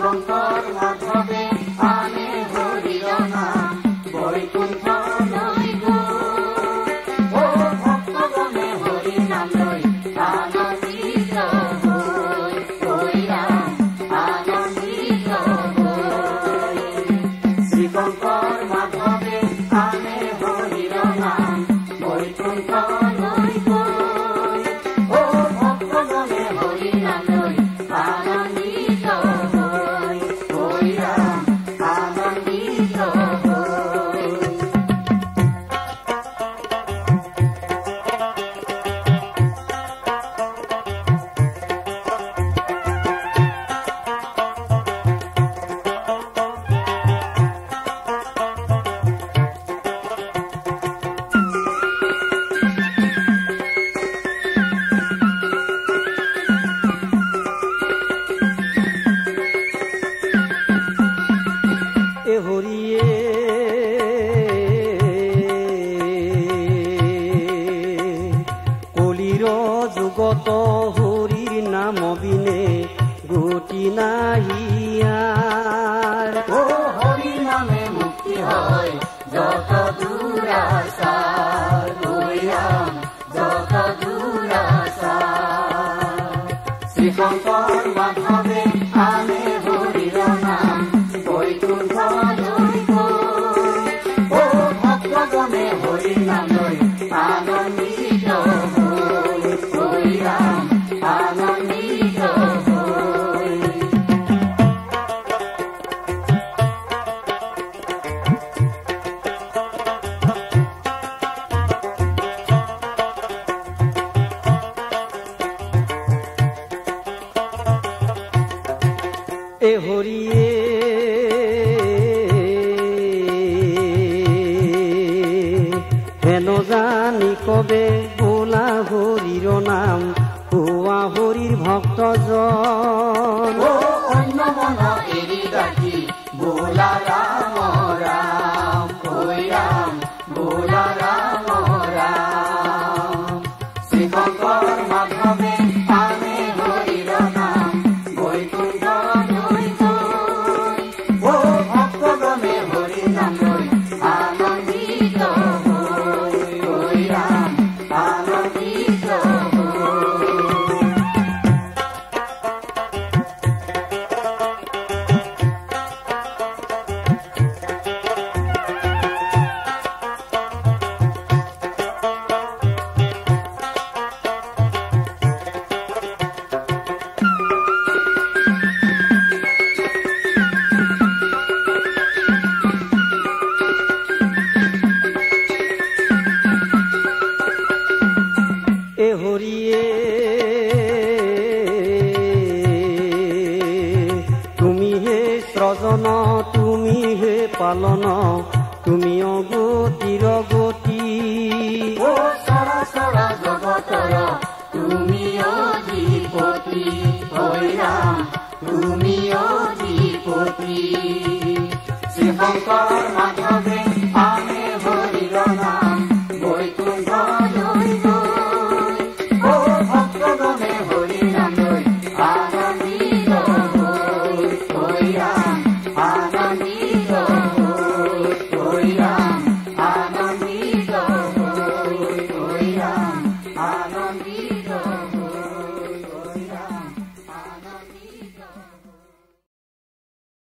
শ্রীশঙ্কর মাধবে আনে হরির নাম বৈকুণ্ঠ লই গো ও ভক্তগণে হরি নাম লই আনন্দিত হই হই রাম আনন্দিত হই শ্রীশঙ্কর মাধবে আনে হরির নাম বৈকুণ্ঠ লই গো ও ভক্তগণে হরি নাম লই আনন্দিত হই হই রাম আনন্দিত হই এ হরিয়ে কলির যুগত হরির নাম বিনে গতি নাহিয়ার ও হরি নামে মুক্তি হয় যত দুরাশার হই রাম যত দুরাশার শ্রীশঙ্কর মাধবে আনে হরির নাম বৈকুণ্ঠ লই গো ও ভক্তগণে হরি নাম লই আনন্দিত হই হই রাম আনন্দিত হই এ হরিয়ে হেন জানি কবে বোলা হরির নাম হুয়া হরির ভক্তজন ও অন্য মন এরি ডাকি বোলা রাম রাম হই রাম বোলা রাম রাম শ্রীশঙ্কর মাধবে আনে হরির নাম বৈকুণ্ঠ লই গো ও ভক্তগণে হরি নাম লই আনন্দিত হই হই রাম আনন্দিত হই এ হরিয়ে তুমি হে সৃজন তুমি হে পালন তুমি অগতির গতি ও সরাসর জগতর তুমি অধিপতি হই রাম তুমি অধিপতি শ্রীশঙ্কর মাধবে আনে হরির নাম বৈকুণ্ঠ লই গো ও ভক্তগণে হরি নাম লই আনন্দিত হই হই রাম আনন্দিত হই হই রাম